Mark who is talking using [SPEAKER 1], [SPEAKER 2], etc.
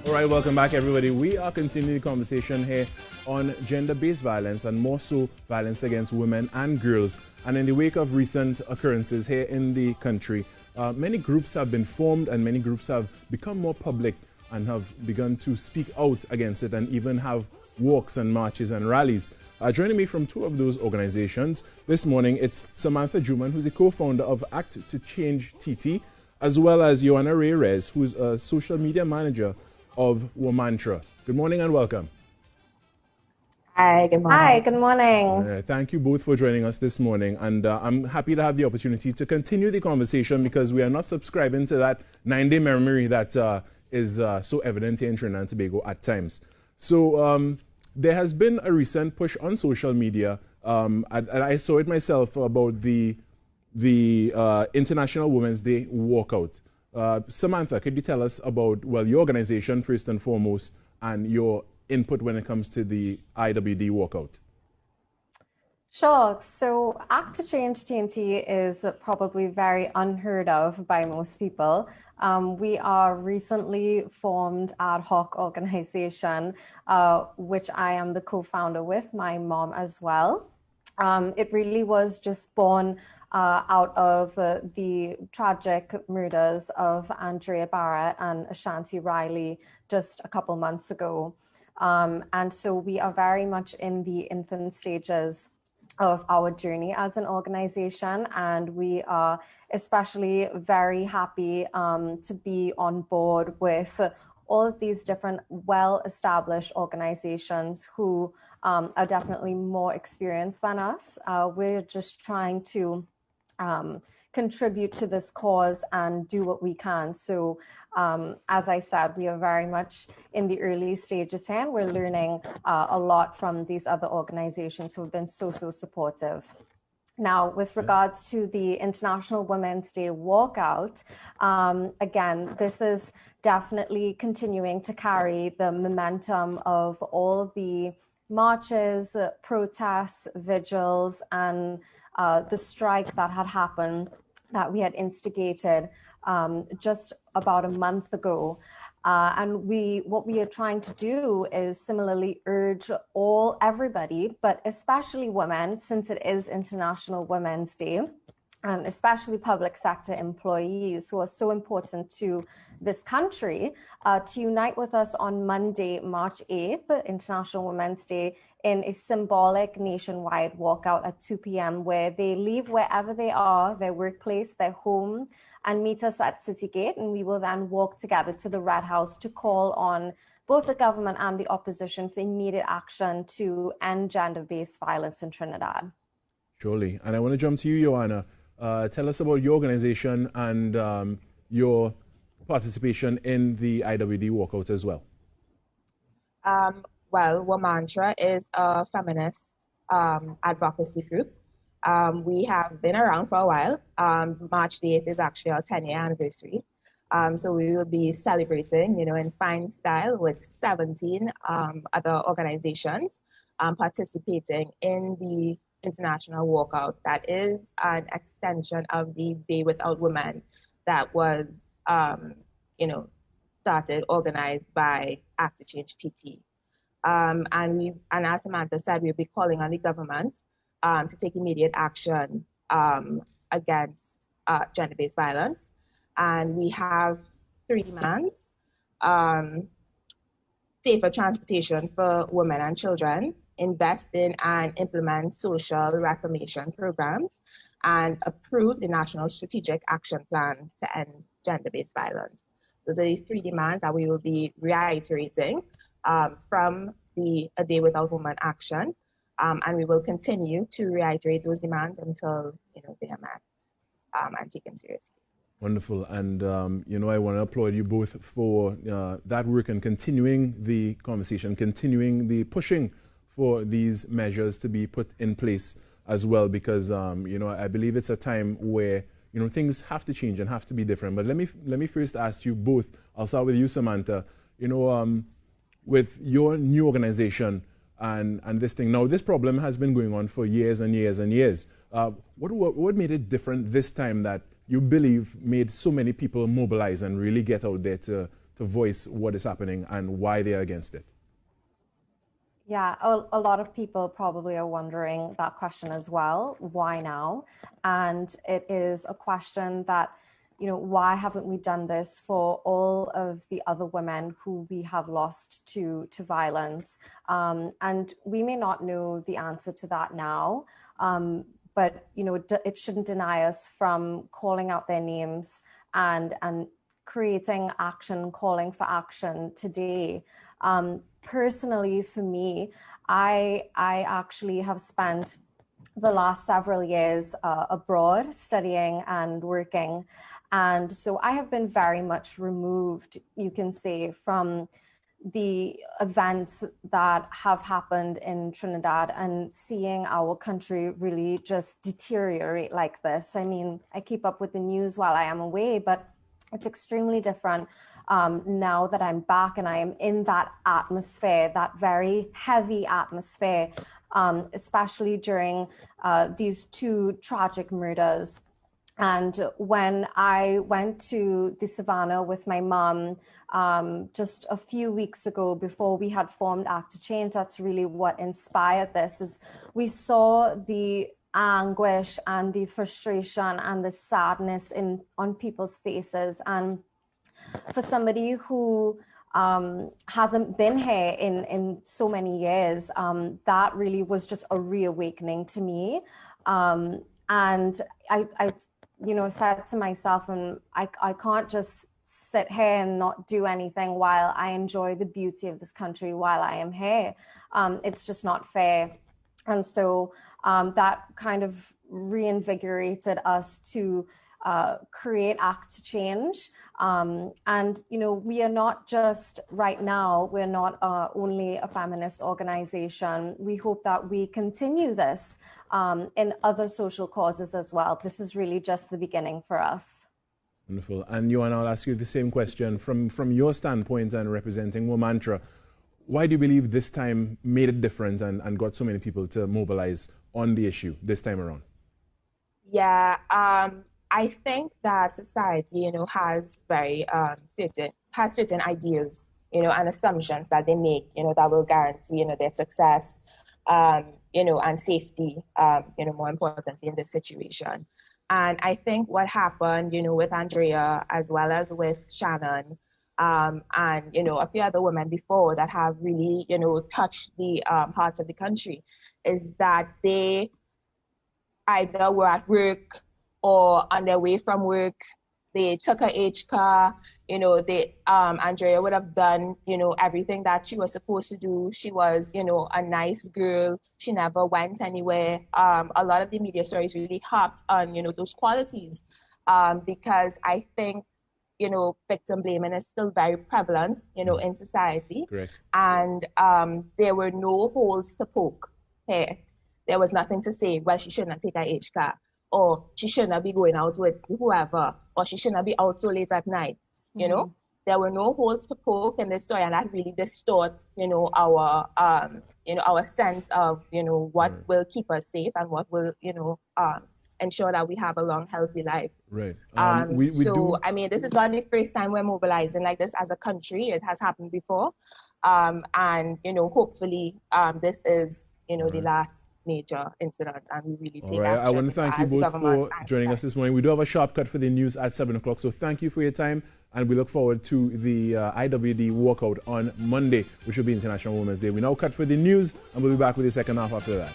[SPEAKER 1] All right, welcome back, everybody. We are continuing the conversation here on gender-based violence and more so violence against women and girls. And in the wake of recent occurrences here in the country, many groups have been formed and many groups have become more public and have begun to speak out against it and even have walks and marches and rallies. Joining me from two of those organizations this morning, it's Samantha Juman, who's a co-founder of Act to Change TT, as well as Joanna Reyes, who's a social media manager of Woah Mantra. Good morning and welcome.
[SPEAKER 2] Hi, good morning.
[SPEAKER 3] Hi, good morning.
[SPEAKER 1] Thank you both for joining us this morning, and I'm happy to have the opportunity to continue the conversation because we are not subscribing to that 9-day memory that is so evident here in Trinidad and Tobago at times. So there has been a recent push on social media, and I saw it myself about the International Women's Day walkout. Samantha, could you tell us about, well, your organization first and foremost and your input when it comes to the IWD walkout?
[SPEAKER 3] Sure. So Act to Change TNT is probably very unheard of by most people. We are recently formed ad hoc organization, which I am the co-founder with, my mom as well. It really was just born out of the tragic murders of Andrea Barrett and Ashanti Riley just a couple months ago. And so we are very much in the infant stages of our journey as an organization, and we are especially very happy to be on board with all of these different well-established organizations who are definitely more experienced than us. We're just trying to contribute to this cause and do what we can. So as I said, we are very much in the early stages here, and we're learning a lot from these other organizations who have been so supportive. Now, with regards to the International Women's Day walkout, again, this is definitely continuing to carry the momentum of all the marches, protests, vigils, and the strike that had happened that we had instigated just about a month ago. And what we are trying to do is similarly urge everybody, but especially women, since it is International Women's Day, and especially public sector employees who are so important to this country, to unite with us on Monday, March 8th, International Women's Day, in a symbolic nationwide walkout at 2 p.m. where they leave wherever they are, their workplace, their home, and meet us at City Gate, and we will then walk together to the Red House to call on both the government and the opposition for immediate action to end gender-based violence in Trinidad.
[SPEAKER 1] Surely. And I want to jump to you, Joanna. Tell us about your organization and your participation in the IWD walkout as well.
[SPEAKER 2] Well, Woah Mantra is a feminist advocacy group. We have been around for a while. March 8th is actually our 10-year anniversary. So we will be celebrating, in fine style with 17 other organizations participating in the International Walkout. That is an extension of the Day Without Women that was, started, organized by Act to Change TT. And as Samantha said, we'll be calling on the government to take immediate action against gender-based violence. And we have 3 demands: safer transportation for women and children, invest in and implement social reformation programs, and approve the National Strategic Action Plan to end gender-based violence. Those are the 3 demands that we will be reiterating from the A Day Without Women action. And we will continue to reiterate those demands until they are met and taken seriously.
[SPEAKER 1] Wonderful. And, I want to applaud you both for that work and continuing the conversation, continuing the pushing for these measures to be put in place as well, because, I believe it's a time where, things have to change and have to be different. But let me first ask you both. I'll start with you, Samantha. With your new organization and this thing. Now, this problem has been going on for years and years and years. What made it different this time that you believe made so many people mobilize and really get out there to to voice what is happening and why they are against it?
[SPEAKER 3] Yeah, a lot of people probably are wondering that question as well. Why now? And it is a question that, why haven't we done this for all of the other women who we have lost to violence? And we may not know the answer to that now, but it shouldn't deny us from calling out their names and creating action, calling for action today. Personally, for me, I actually have spent the last several years abroad studying and working. And so I have been very much removed, you can say, from the events that have happened in Trinidad and seeing our country really just deteriorate like this. I mean, I keep up with the news while I am away, but it's extremely different now that I'm back and I am in that atmosphere, that very heavy atmosphere, especially during these two tragic murders. And when I went to the Savannah with my mum just a few weeks ago, before we had formed Act to Change, that's really what inspired this, is we saw the anguish and the frustration and the sadness on people's faces. And for somebody who hasn't been here in so many years, that really was just a reawakening to me. And I said to myself, and I can't just sit here and not do anything while I enjoy the beauty of this country while I am here. It's just not fair. And so that kind of reinvigorated us to create Act to Change. And, we are not just right now, we're not only a feminist organization. We hope that we continue this in other social causes as well. This is really just the beginning for us.
[SPEAKER 1] Wonderful. And Joanna, I'll ask you the same question. From your standpoint and representing Woah Mantra, why do you believe this time made it different and got so many people to mobilize on the issue this time around?
[SPEAKER 2] Yeah, I think that society, has certain ideals, and assumptions that they make, that will guarantee, their success, and safety, more importantly in this situation. And I think what happened, with Andrea as well as with Shannon, and, a few other women before that have really, touched the heart of the country, is that they either were at work or on their way from work. They took a H car, Andrea would have done, everything that she was supposed to do. She was, a nice girl. She never went anywhere. A lot of the media stories really harped on, those qualities, because I think, victim blaming is still very prevalent, in society.
[SPEAKER 1] Correct.
[SPEAKER 2] And there were no holes to poke here. There was nothing to say, well, she shouldn't take a H car, or she shouldn't be going out with whoever, or she shouldn't be out so late at night. There were no holes to poke in this story, and that really distorts, our sense of, what will keep us safe and what will, ensure that we have a long, healthy life.
[SPEAKER 1] Right.
[SPEAKER 2] I mean, this is not the first time we're mobilizing like this as a country. It has happened before. And, hopefully this is, the last major incident, and we really take action.
[SPEAKER 1] I want to thank you both for joining us this morning. We do have a sharp cut for the news at 7 o'clock, so thank you for your time, and we look forward to the IWD walkout on Monday, which will be International Women's Day. We now cut for the news, and we'll be back with the second half after that.